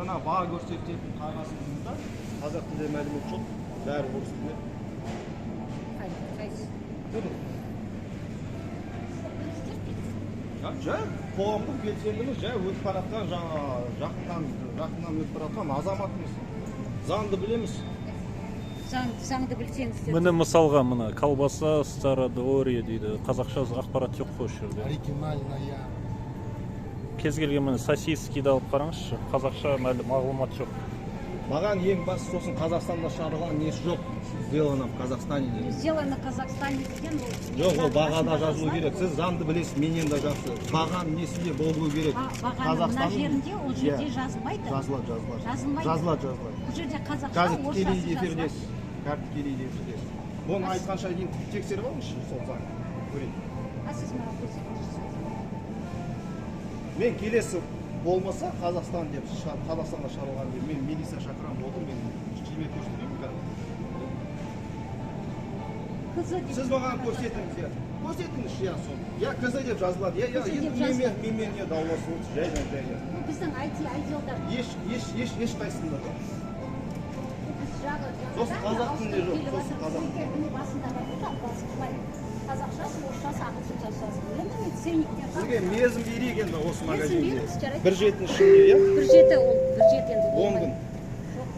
мына баа көрсөтүп кагазыңызда казак тилинде маалымат жок, баары орус тилинде. Жай коомдук белсендimiz, жай өтүп бараткан жаңа жакындан өтүп бараткан азаматымыз. Заңды билемиз. Заңды білсеңіздер. Міне мысалға мына колбаса Стародворье дейді. Қазақша ақпарат жоқ қой осы жерде. Оригинальная. Кез келген міне сосискиді алып қараңызшы. Қазақша мағлұмат жоқ. Маған ең бастысы сосын Қазақстанда шығарылған несі жоқ. Сделано в Казахстане деген. Сделано в Казахстане деген ол. Жоқ, ол бағада жазылу керек. Сіз заңды білесіз, менен де жақсы. Баған несінде болу керек. Бағаның мына жерінде ол жерде жазылмайды. Жазылады. Жазылмайды. Бұл жерде қазақша, Қазір орысшасы тікелей жазылады. эфирдесіз. Тікелей эфирдесіз. Оны айтқанша дейін тексеріп алыңызшы сол заң. Көрейін. Сіз маған көрсетіңізші. Мен келесі болмаса Қазақстан деп Қазақстанға шығарылған деп мен милиция шақырам болды, мен жеме көрсетемін қазір. Сіз маған көрсетіңіз, я. Көрсетіңізші я соны. Я КЗ деп жазылады. Я мен не дауласып отырсыз, жайдан. Біздің IT-отделдар. Ешқайсында жоқ. Сосын қазақ тілінде жоқ, сосын қазақ тілінде. Қазақшасы, орысшасы, ағылшыншасы. Енді мен ценниктер. Сізге мерзім берейік енді осы магазинге. 1 жетінің ішінде, иә? 1 жеті ол, 1 жеті енді. 10 күн.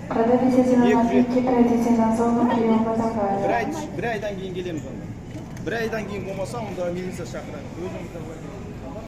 Продовольствие нажмите, пройдите на зону приема товара. Bir aydan keyin kelemiz onda. Bir aydan keyin bo'lmasa unda militsiya chaqiradi. O'zimiz